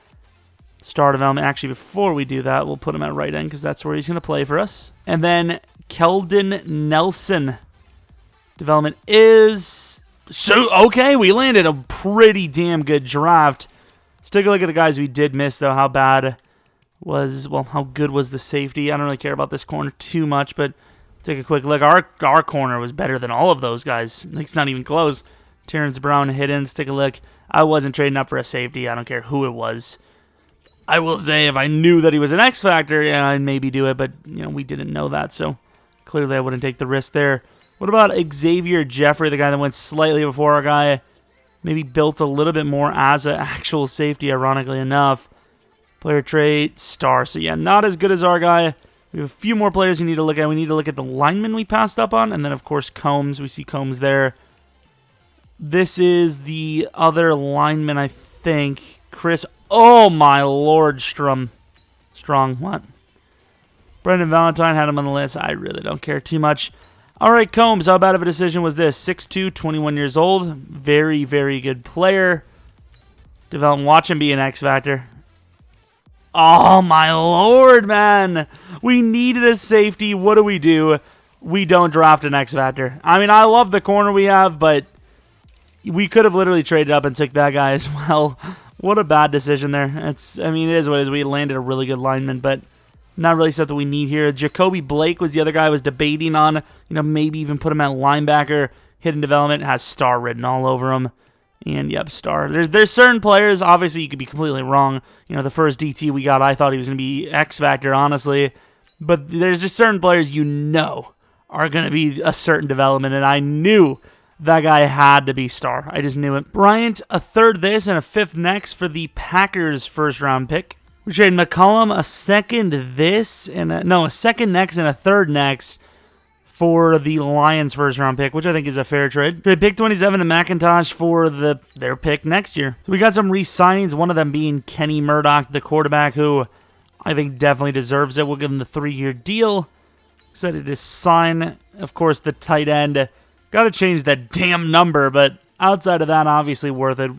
star development. Actually, before we do that, we'll put him at right end because that's where he's gonna play for us. And then Keldon Nelson development is okay. We landed a pretty damn good draft. Let's take a look at the guys we did miss though. How good was the safety? I don't really care about this corner too much, but take a quick look. Our corner was better than all of those guys. It's not even close. Terrence Brown hidden. Let's take a look. I wasn't trading up for a safety. I don't care who it was. I will say if I knew that he was an X factor, yeah, I'd maybe do it, but we didn't know that, so clearly I wouldn't take the risk there. What about Xavier Jeffrey, the guy that went slightly before our guy? Maybe built a little bit more as an actual safety, ironically enough. Player trait, star. So, yeah, not as good as our guy. We have a few more players we need to look at. We need to look at the lineman we passed up on. And then, of course, Combs. We see Combs there. This is the other lineman, I think. Chris. Oh, my Lord. Strong. What? Brendan Valentine had him on the list. I really don't care too much. All right, Combs. How bad of a decision was this? 6'2", 21 years old. Very, very good player. Watch him be an X factor. Oh, my Lord, man. We needed a safety. What do? We don't draft an X factor. I love the corner we have, but we could have literally traded up and took that guy as well. What a bad decision there. It is what it is. We landed a really good lineman, but Not really stuff that we need here. Jacoby Blake was the other guy I was debating on. Maybe even put him at linebacker. Hidden development has star written all over him. And yep, star. There's certain players, obviously you could be completely wrong. The first DT we got, I thought he was going to be X Factor, honestly. But there's just certain players are going to be a certain development, and I knew that guy had to be star. I just knew it. Bryant, a third this and a fifth next for the Packers' first-round pick. We traded McCollum, a second this, and a second next and a third next for the Lions' first-round pick, which I think is a fair trade. Trade pick 27 to McIntosh for their pick next year. So we got some re-signings, one of them being Kenny Murdoch, the quarterback, who I think definitely deserves it. We'll give him the 3-year deal. Excited to sign, of course, the tight end. Got to change that damn number, but outside of that, obviously worth it.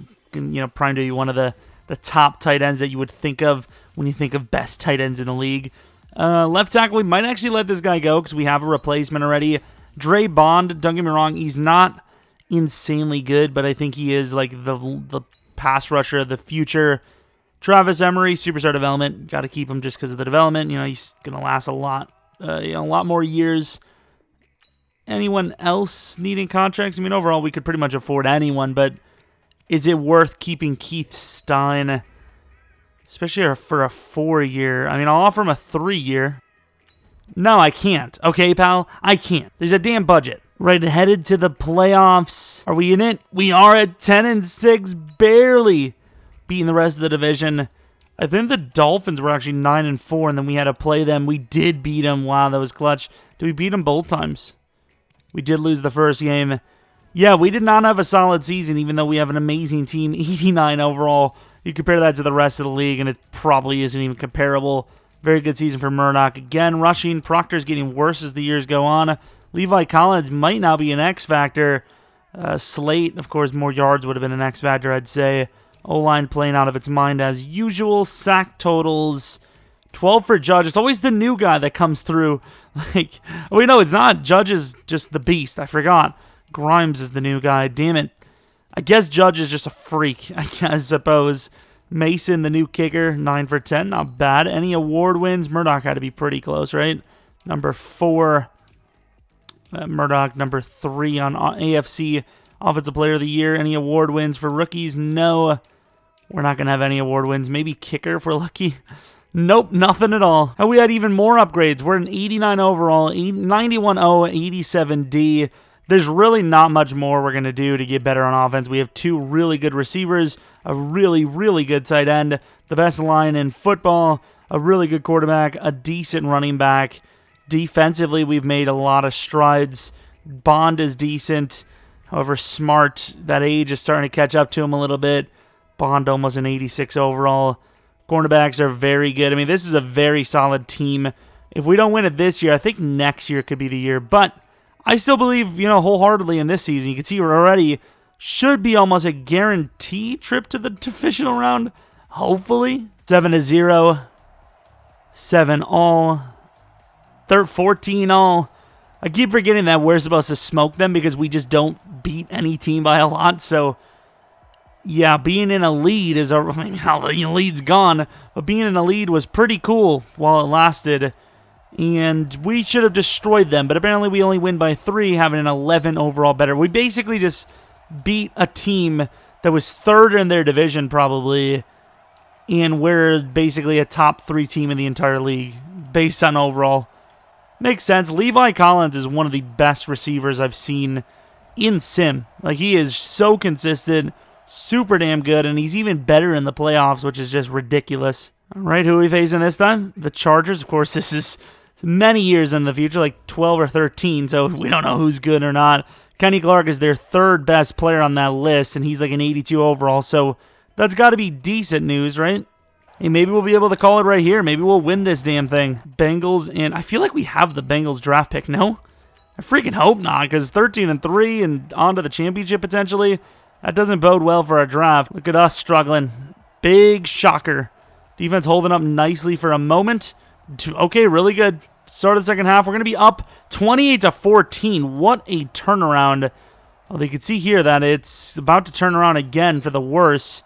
Prime to be one of the top tight ends that you would think of when you think of best tight ends in the league. Left tackle, we might actually let this guy go because we have a replacement already. Dre Bond, don't get me wrong, he's not insanely good, but I think he is like the pass rusher of the future. Travis Emery, superstar development. Got to keep him just because of the development. He's going to last a lot more years. Anyone else needing contracts? Overall, we could pretty much afford anyone, but is it worth keeping Keith Stein, especially for a 4-year? I'll offer him a 3-year. No, I can't. Okay, pal? I can't. There's a damn budget. Right, headed to the playoffs. Are we in it? We are at 10-6, barely beating the rest of the division. I think the Dolphins were actually 9-4, and then we had to play them. We did beat them. Wow, that was clutch. Did we beat them both times? We did lose the first game. Yeah, we did not have a solid season, even though we have an amazing team, 89 overall. You compare that to the rest of the league, and it probably isn't even comparable. Very good season for Murdoch. Again, rushing. Proctor's getting worse as the years go on. Levi Collins might now be an X factor. Slate, of course, more yards would have been an X factor, I'd say. O-line playing out of its mind as usual. Sack totals, 12 for Judge. It's always the new guy that comes through. No, it's not. Judge is just the beast. I forgot. Grimes is the new guy. Damn it. I guess Judge is just a freak, I suppose. Mason, the new kicker, 9 for 10. Not bad. Any award wins? Murdoch had to be pretty close, right? Number 4. Murdoch, number 3 on AFC Offensive Player of the Year. Any award wins for rookies? No. We're not going to have any award wins. Maybe kicker if we're lucky. Nope, nothing at all. And we had even more upgrades. We're an 89 overall, 91-0, 87D. There's really not much more we're going to do to get better on offense. We have 2 really good receivers, a really, really good tight end, the best line in football, a really good quarterback, a decent running back. Defensively, we've made a lot of strides. Bond is decent. However, Smart, that age is starting to catch up to him a little bit. Bond almost an 86 overall. Cornerbacks are very good. This is a very solid team. If we don't win it this year, I think next year could be the year. But I still believe, wholeheartedly in this season. You can see we're already should be almost a guarantee trip to the divisional round. Hopefully. 7-0. 7 all. 14 all. I keep forgetting that we're supposed to smoke them because we just don't beat any team by a lot. So, yeah, being in a lead is the lead's gone. But being in a lead was pretty cool while it lasted. And we should have destroyed them. But apparently we only win by 3, having an 11 overall better. We basically just beat a team that was 3rd in their division probably. And we're basically a top 3 team in the entire league based on overall. Makes sense. Levi Collins is one of the best receivers I've seen in Sim. He is so consistent, super damn good, and he's even better in the playoffs, which is just ridiculous. All right, who are we facing this time? The Chargers. Of course, this is many years in the future, like 12 or 13, so we don't know who's good or not. Kenny Clark is their 3rd best player on that list, and he's like an 82 overall, so that's got to be decent news, right? Hey, maybe we'll be able to call it right here. Maybe we'll win this damn thing. Bengals, and I feel like we have the Bengals draft pick, no? I freaking hope not, because 13-3 and on to the championship potentially, that doesn't bode well for our draft. Look at us struggling. Big shocker. Defense holding up nicely for a moment. Okay, really good. Start of the second half. We're going to be up 28-14. What a turnaround. Well, you can see here that it's about to turn around again for the worse.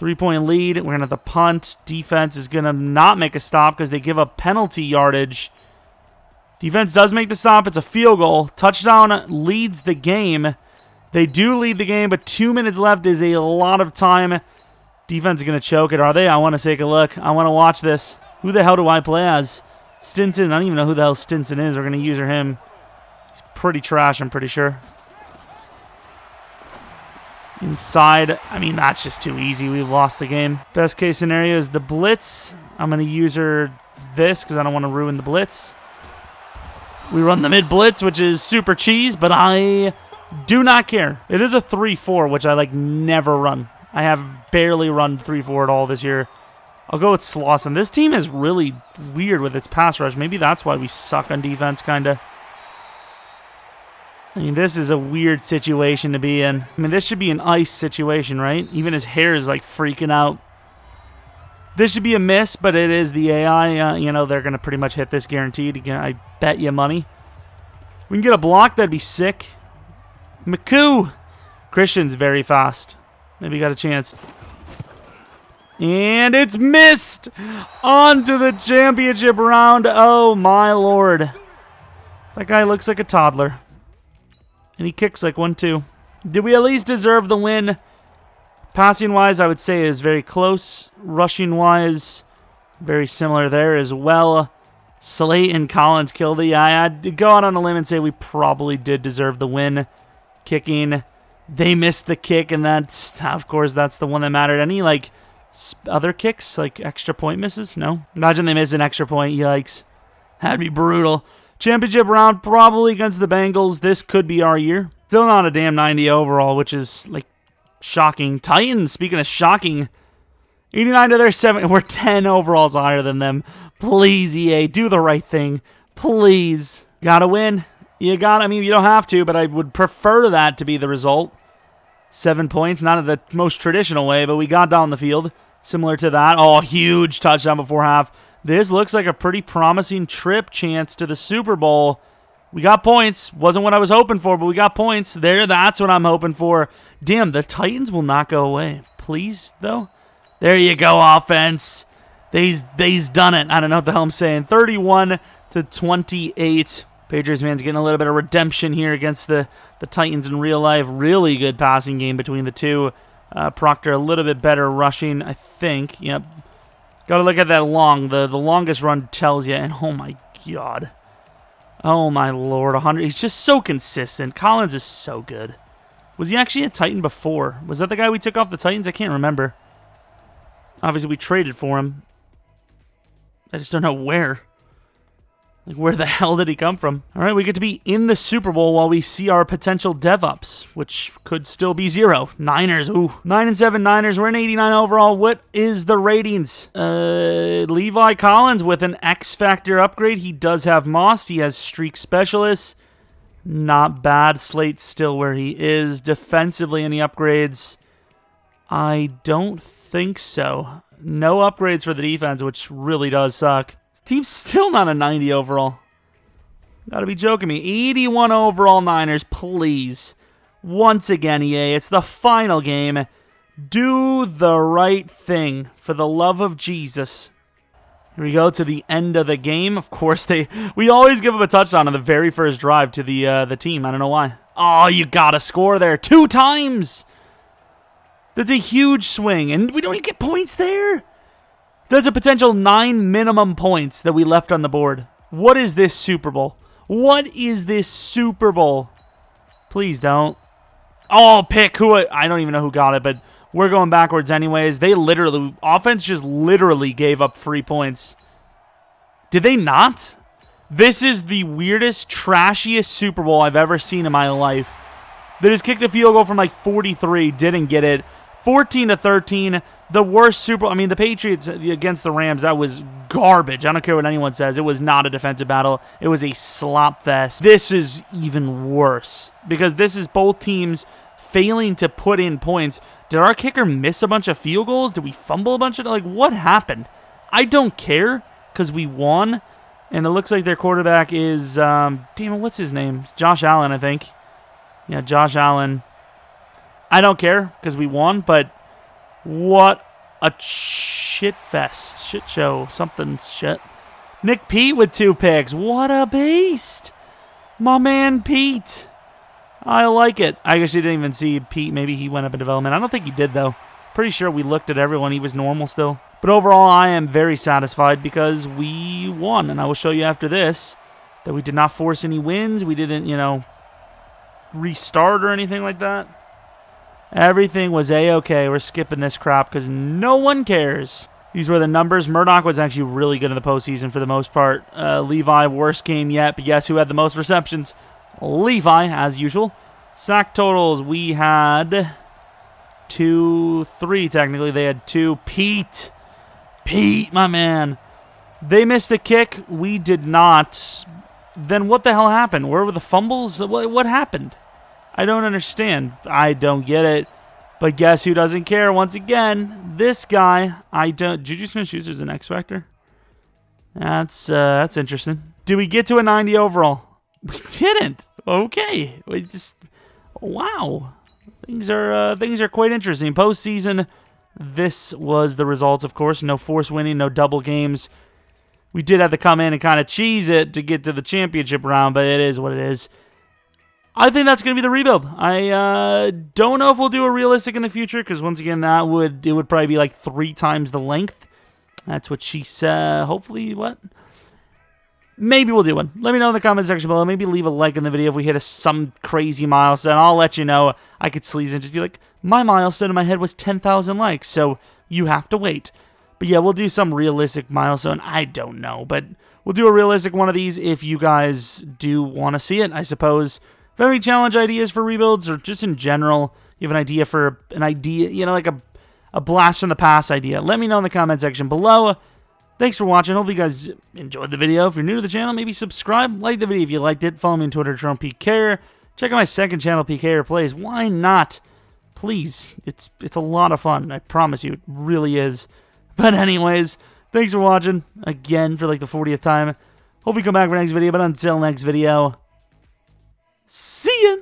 3-point lead. We're going to have to punt. Defense is going to not make a stop because they give up penalty yardage. Defense does make the stop. It's a field goal. Touchdown leads the game. They do lead the game, but 2 minutes left is a lot of time. Defense is going to choke it, are they? I want to take a look. I want to watch this. Who the hell do I play as? Stinson. I don't even know who the hell Stinson is. We're going to use him. He's pretty trash, I'm pretty sure. Inside. I mean, that's just too easy. We've lost the game. Best case scenario is the blitz. I'm going to use her this because I don't want to ruin the blitz. We run the mid blitz, which is super cheese, but I do not care. It is a 3-4, which I never run. I have barely run 3-4 at all this year. I'll go with Slauson. This team is really weird with its pass rush. Maybe that's why we suck on defense, kind of. I mean, this is a weird situation to be in. I mean, this should be an ice situation, right? Even his hair is freaking out. This should be a miss, but it is the AI. They're going to pretty much hit this guaranteed. I bet you money. We can get a block. That'd be sick. McCoo. Christian's very fast. Maybe got a chance. And it's missed. On to the championship round. Oh, my Lord. That guy looks like a toddler. And he kicks like one, too. Did we at least deserve the win? Passing-wise, I would say it is very close. Rushing-wise, very similar there as well. Slate and Collins killed it. Yeah, I'd go out on a limb and say we probably did deserve the win. Kicking, they missed the kick, and that's, of course, that's the one that mattered. Any, other kicks, extra point misses? No? Imagine they miss an extra point. Yikes. That'd be brutal. Championship round, probably against the Bengals. This could be our year. Still not a damn 90 overall, which is, shocking. Titans, speaking of shocking, 89 to their 7. We're 10 overalls higher than them. Please, EA, do the right thing. Please. Gotta win. You don't have to, but I would prefer that to be the result. 7 points, not in the most traditional way, but we got down the field. Similar to that. Oh, huge touchdown before half. This looks like a pretty promising trip chance to the Super Bowl. We got points. Wasn't what I was hoping for, but we got points. That's what I'm hoping for. Damn, the Titans will not go away. Please, though. There you go, offense. They's done it. I don't know what the hell I'm saying. 31 to 28. Patriots fans getting a little bit of redemption here against the Titans in real life. Really good passing game between the two. Proctor a little bit better rushing, I think. Yep. Got to look at that long. The longest run tells you. And oh my God. Oh my Lord. 100. He's just so consistent. Collins is so good. Was he actually a Titan before? Was that the guy we took off the Titans? I can't remember. Obviously, we traded for him. I just don't know where. Where the hell did he come from? All right, we get to be in the Super Bowl while we see our potential dev-ups, which could still be 0. Niners, ooh. 9-7 Niners. We're in 89 overall. What is the ratings? Levi Collins with an X-Factor upgrade. He does have Moss. He has Streak Specialist. Not bad. Slate's still where he is. Defensively, any upgrades? I don't think so. No upgrades for the defense, which really does suck. Team's still not a 90 overall. Gotta be joking me. 81 overall Niners, please. Once again, EA, it's the final game. Do the right thing for the love of Jesus. Here we go to the end of the game. Of course, we always give them a touchdown on the very first drive to the team. I don't know why. Oh, you gotta score there 2 times. That's a huge swing, and we don't even get points there. There's a potential 9 minimum points that we left on the board. What is this Super Bowl? What is this Super Bowl? Please don't. Oh, pick. I don't even know who got it, but we're going backwards anyways. Offense just literally gave up free points. Did they not? This is the weirdest, trashiest Super Bowl I've ever seen in my life. They just kicked a field goal from 43, didn't get it. 14 to 13. The worst Super Bowl. I mean, the Patriots against the Rams, that was garbage. I don't care what anyone says. It was not a defensive battle. It was a slop fest. This is even worse because this is both teams failing to put in points. Did our kicker miss a bunch of field goals? Did we fumble a bunch of... what happened? I don't care because we won. And it looks like their quarterback is... damn it, what's his name? It's Josh Allen, I think. Yeah, Josh Allen. I don't care because we won, but... What a shit fest. Shit show. Something shit. Nick Pete with 2 picks. What a beast. My man Pete. I like it. I actually didn't even see Pete. Maybe he went up in development. I don't think he did, though. Pretty sure we looked at everyone. He was normal still. But overall, I am very satisfied because we won. And I will show you after this that we did not force any wins. We didn't, restart or anything like that. Everything was A-okay. We're skipping this crap because no one cares. These were the numbers. Murdoch was actually really good in the postseason for the most part. Levi, worst game yet. But guess who had the most receptions? Levi, as usual. Sack totals, we had 2, 3 technically. They had 2. Pete, my man. They missed the kick. We did not. Then what the hell happened? Where were the fumbles? What happened? I don't understand. I don't get it. But guess who doesn't care? Once again, this guy. Juju Smith-Schuster's an X Factor. That's interesting. Did we get to a 90 overall? We didn't. Okay. We just. Wow. Things are quite interesting. Postseason. This was the results, of course. No force winning, no double games. We did have to come in and kind of cheese it to get to the championship round, but it is what it is. I think that's going to be the rebuild. I don't know if we'll do a realistic in the future, because once again, it would probably be like 3 times the length. That's what she said. Hopefully, what? Maybe we'll do one. Let me know in the comment section below. Maybe leave a like in the video if we hit some crazy milestone. I'll let you know. I could sleaze and just be like, my milestone in my head was 10,000 likes, so you have to wait. But yeah, we'll do some realistic milestone. I don't know, but we'll do a realistic one of these if you guys do want to see it, I suppose. If you have any challenge ideas for rebuilds or just in general, you have an idea for an idea, like a blast from the past idea, let me know in the comment section below. Thanks for watching. Hopefully you guys enjoyed the video. If you're new to the channel, maybe subscribe, like the video if you liked it. Follow me on Twitter, Jeromepkr. Check out my second channel, PKR Plays. Why not? Please. It's a lot of fun. I promise you. It really is. But anyways, thanks for watching. Again, for like the 40th time. Hope you come back for next video. But until next video, see ya!